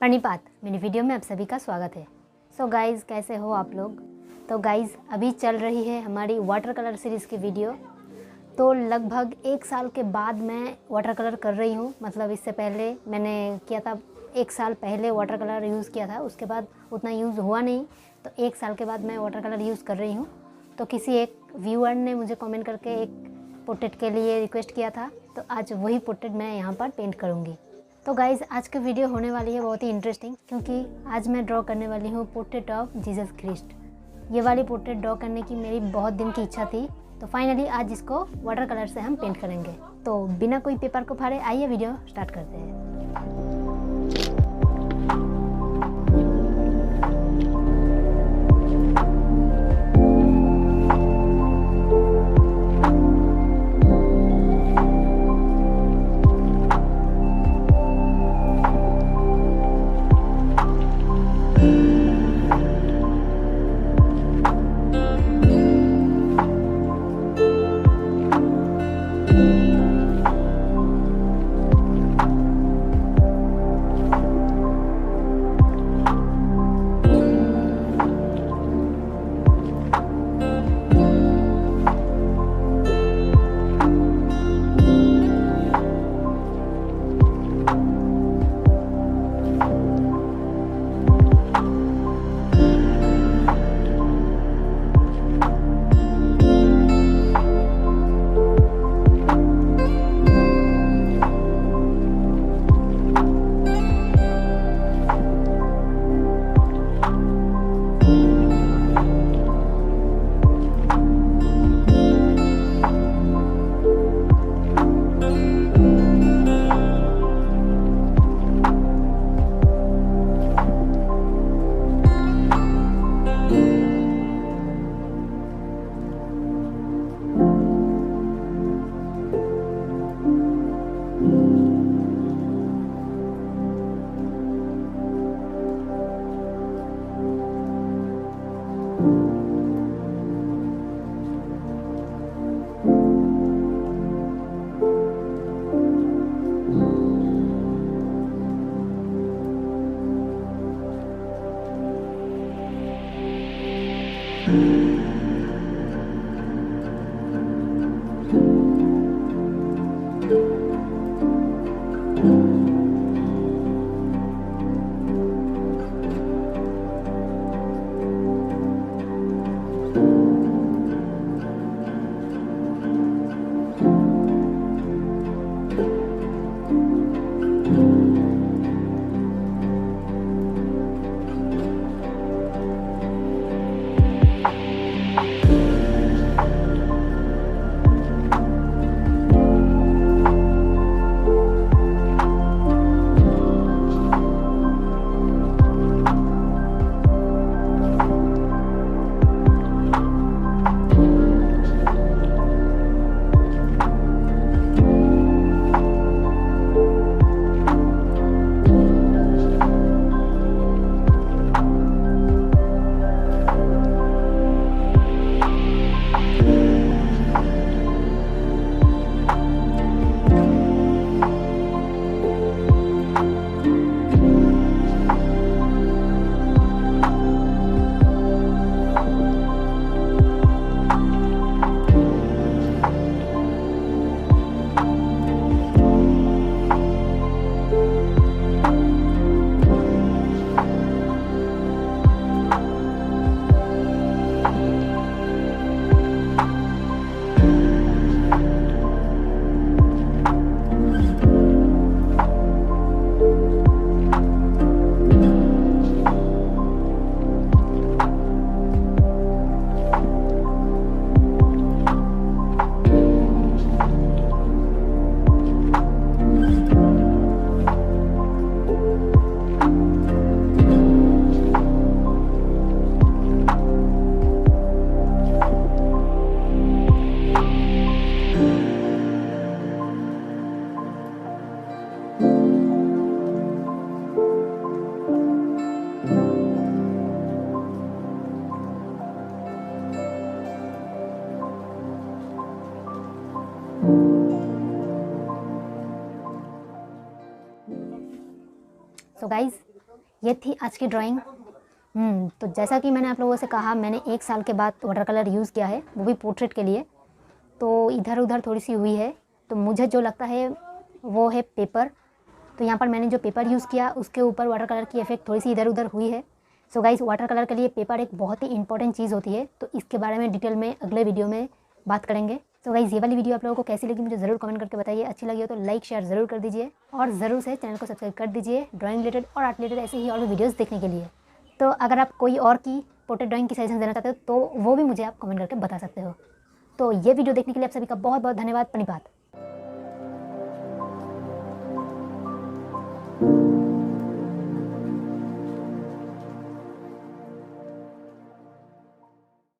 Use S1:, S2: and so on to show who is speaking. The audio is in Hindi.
S1: प्रणिपात मेरी वीडियो में आप सभी का स्वागत है। सो गाइज़, कैसे हो आप लोग। तो गाइज़, अभी चल रही है हमारी वाटर कलर सीरीज़ की वीडियो। तो लगभग 1 साल के बाद मैं वाटर कलर कर रही हूँ। मतलब इससे पहले मैंने किया था, 1 साल पहले वाटर कलर यूज़ किया था, उसके बाद उतना यूज़ हुआ नहीं। तो 1 साल के बाद मैं वाटर कलर यूज़ कर रही हूँ। तो किसी एक व्यूअर ने मुझे कमेंट करके एक पोर्ट्रेट के लिए रिक्वेस्ट किया था, तो आज वही पोर्ट्रेट मैं यहाँ पर पेंट करूँगी। तो गाइज़, आज की वीडियो होने वाली है बहुत ही इंटरेस्टिंग, क्योंकि आज मैं ड्रॉ करने वाली हूँ पोर्ट्रेट ऑफ जीसस क्राइस्ट। ये वाली पोर्ट्रेट ड्रॉ करने की मेरी बहुत दिन की इच्छा थी। तो फाइनली आज इसको वाटर कलर से हम पेंट करेंगे। तो बिना कोई पेपर को फाड़े आइए वीडियो स्टार्ट करते हैं। सो गाइज़, ये थी आज की ड्राइंग। तो जैसा कि मैंने आप लोगों से कहा, मैंने 1 साल के बाद वाटर कलर यूज़ किया है, वो भी पोर्ट्रेट के लिए। तो इधर उधर थोड़ी सी हुई है, तो मुझे जो लगता है वो है पेपर। तो यहाँ पर मैंने जो पेपर यूज़ किया उसके ऊपर वाटर कलर की इफेक्ट थोड़ी सी इधर उधर हुई है। सो गाइस, वाटर कलर के लिए पेपर एक बहुत ही इंपॉर्टेंट चीज़ होती है, तो इसके बारे में डिटेल में अगले वीडियो में बात करेंगे। तो गाइस, ये वाली वीडियो आप लोगों को कैसी लगी मुझे ज़रूर कमेंट करके बताइए। अच्छी लगी हो तो लाइक शेयर ज़रूर कर दीजिए और ज़रूर से चैनल को सब्सक्राइब कर दीजिए ड्राइंग रिलेटेड और आर्ट रिलेटेड ऐसे ही और भी वीडियोज़ देखने के लिए। तो अगर आप कोई और की पोर्ट्रेट ड्राइंग की सजेशन देना चाहते हो तो वो भी मुझे आप कमेंट करके बता सकते हो। तो ये वीडियो देखने के लिए आप सभी का बहुत बहुत धन्यवाद। प्रणिपात।